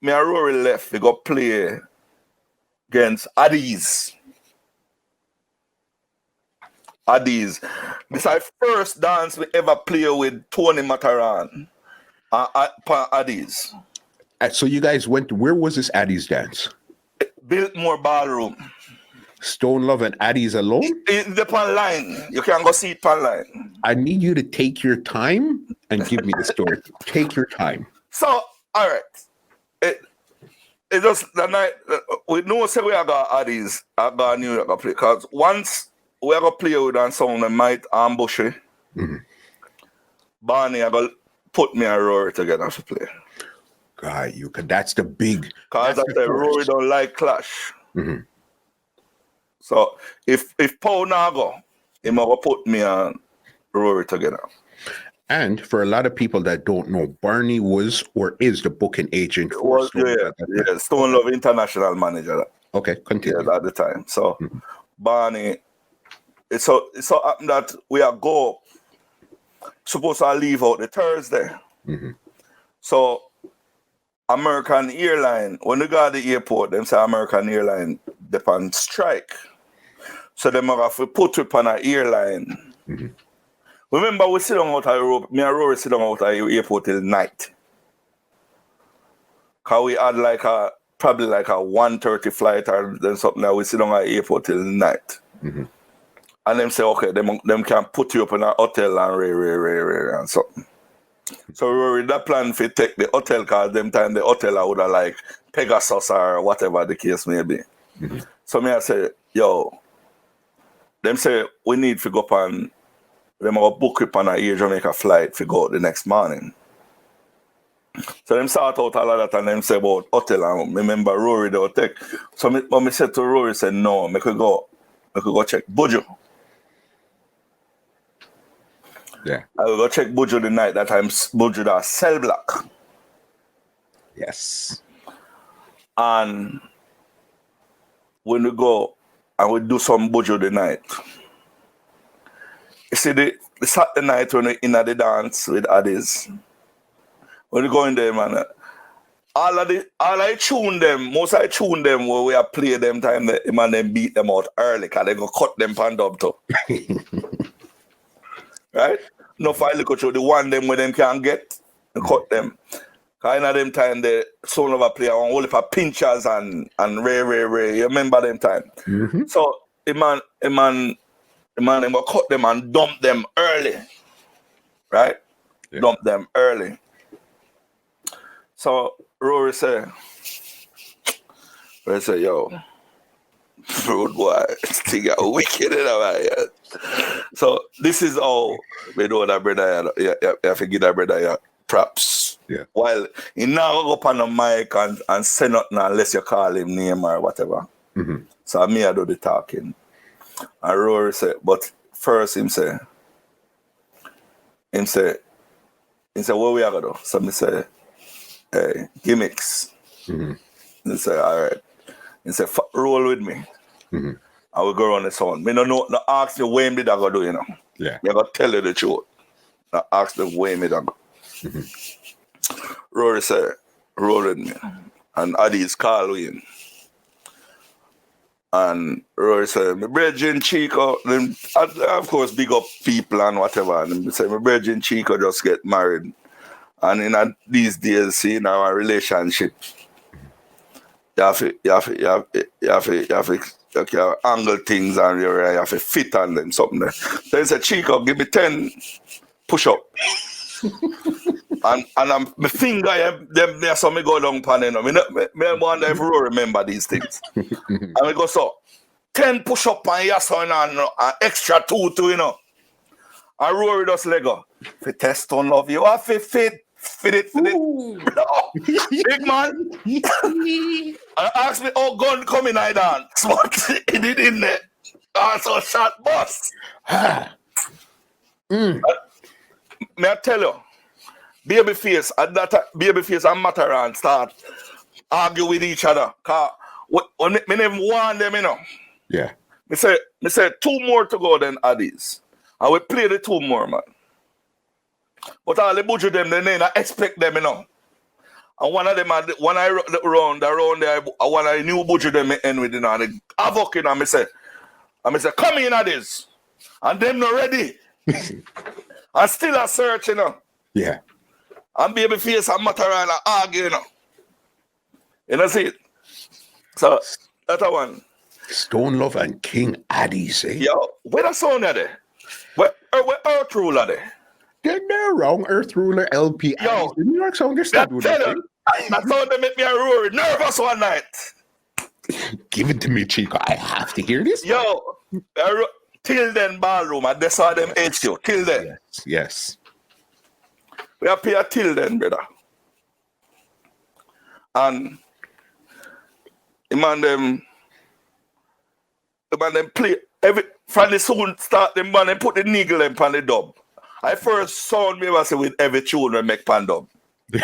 me and Rory left, we got play against Addies. Addies. This is our first dance we ever play with Tony Matterhorn at Addies. So you guys went, where was this Addies dance? Biltmore Ballroom. Stone Love and Addies alone? It's upon line. You can go see it on line. I need you to take your time and give me the story. Take your time. So, all right. It just the night we know say we are got Addies. I got New York to play because once we are gonna play with and someone that might ambush it. Mm-hmm. Barney I got put me and Rory together to play. God, you could. That's the big. Because I said Rory don't like clash. Mm-hmm. So if Paul Nago, he might put me and Rory together. And for a lot of people that don't know, Barney was or is the booking agent for Stone Love. Stone Love international manager. Okay, continue. Yeah, at the time. So Barney, it's so happened that we are supposed to leave out the Thursday. Mm-hmm. So American Airline, when they got the airport, them say American Airline they're on strike. So they have to put up on an airline. Mm-hmm. Remember, we sit down out of Europe, me and Rory sit down out of the airport till night. Because we had probably like a 1:30 flight or then something that we sit down at the airport till night. Mm-hmm. And them say, okay, them can put you up in a hotel and ray and something. So Rory, that plan for take the hotel because them time the hotel I would have like Pegasus or whatever the case may be. Mm-hmm. So me I say, yo, them say we need to go up and them will book up on a Air Jamaica flight to go out the next morning. So them sort out all of that and them say about hotel and remember Rory they will take. So me said to Rory, said no, me could go check Buju. Yeah. I will go check Buju the night that time Buju that cell block. Yes. And when we go and we do some Buju the night. You see the Saturday night when we in the dance with Addies. When we go in there, man, all I tune them, most I tune them where we are play them time that man them beat them out early because they go cut them pan up too. Right? No file look at the one them where them can get and cut them. Cause in them time the son of a player on only for pinchers and ray. You remember them time? Mm-hmm. So the man them will cut them and dump them early. Right? Yeah. Dump them early. So Rory say, yo, rude boy, this thing are wicked enough here. So this is all we do that brother. You have to give that brother props. Yeah. While he now go up on the mic and say nothing unless you call him name or whatever. Mm-hmm. So me I do the talking. And Rory say, but first him say, what we are gonna do? So me say, hey, gimmicks. Mm-hmm. He say, all right. He say, roll with me. Mm-hmm. I will go on the sound. Me no ask you when did I go do, you know. Yeah. Me go tell you the truth. I ask them when did I go. Mm-hmm. Rory say, roll with me. And Addies call in. And Rory say, my brethren Chico, then of course big up people and whatever. And they say, my brethren Chico just get married. And in these days, see, in our relationship, you have to angle things and you have to fit on them, something there. Then he said, Chico, give me 10 push-up. and my finger, them so me go down pan, you know. Me wonder if Rory remember these things. And we go, so, 10 push-up and yes, and extra 2 too, you know. And Rory just Lego. For test on love, you have to fit it. No. Big man. And ask me, oh, gun come in, I dance. What he did in there? Also shot boss. May I tell you, Babyface and Matterhorn start argue with each other. Cause when me never warn them, you know. Yeah. Me say 2 more to go than Addies. And we play the 2 more, man. But all the budget them, they don't expect them, you know. And one of them, when I around there, one of the new butcher them end with, and the havoc, and I say, come in Addies. And them not ready. And still a search, Yeah. And Babyface and Matterhorn are arguing, You know, see it? So, that's a one. Stone Love and King Addies, eh? Yo, where the sound are they? Where Earth Rule are they? They're wrong. Earth Ruler, LP, Yo, Addies. The New York Sound, they're still doing that. That sound they make me a roar nervous one night. Give it to me, Chico. I have to hear this. Yo, Tilden Ballroom, and they saw them HQ. Tilden. Yes. We are pay a Tilden, brother. And the man them play from the soon start them man them put the niggle them on the dub. I first sound me ever say with every tune we make pan dub. From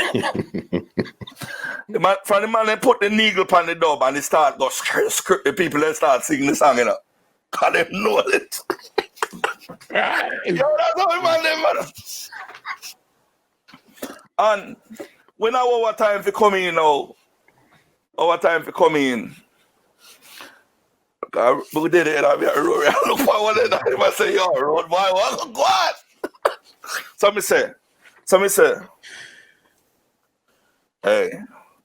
the man they put the niggle on the dub and they start go script the people that start singing the song, Cause them know it. Yo, that's how the man them, man. And when our time for coming in now, we did it, I look for one of them, I say, yo, road boy, what? So me say, hey,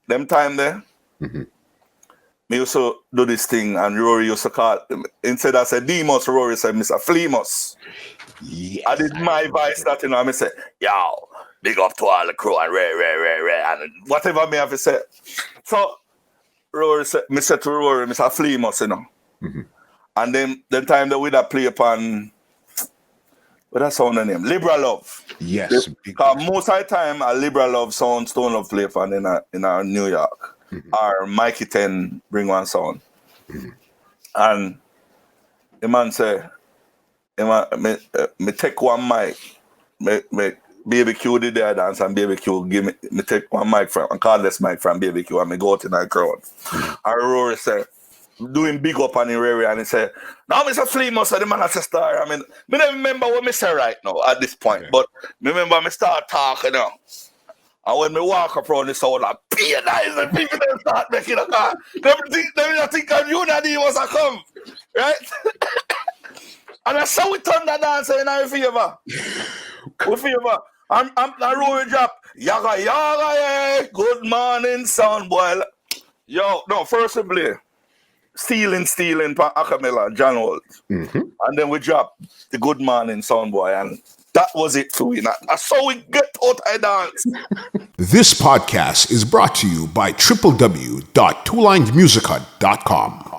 them time there, me used to do this thing, and Rory used to call, instead I said Demos, Rory said, Mr. Fleemos. Yes, I did my voice that, I say, yo, big up to all the crew, and and whatever me have to say. So, Rory said, me said to Rory, Mr. Fleemos, And then time that we that play upon, what that sound the name? Liberal Love. Yes. Because most of the time, a Liberal Love sound, Stone Love play upon in New York. Or Mikey 10 bring one sound. And the man say, me take one mic, me Baby Q did their dance, and Baby Q give me take one mic from, a cordless mic from Baby Q, and me go out in that crowd. And Rory say, doing big up on the area, and he said, now Mr. Fleemos, the man has a star. I mean, me don't remember what me say right now at this point, but me remember me start talking, And when me walk up around the sound, like, pianize, and people then start making a car. Them think of you that he was a come, right? And that's how we turn that dance in our favor. We favor. I'm Rory drop. Yaga, yeah. Good morning, sound boy. Yo, no, first we play Stealing, pa Acapella, John Holt. And then we drop the Good Morning Sound Boy, and that was it for me. That's how we get out of dance. This podcast is brought to you by www.twolinedmusica.com.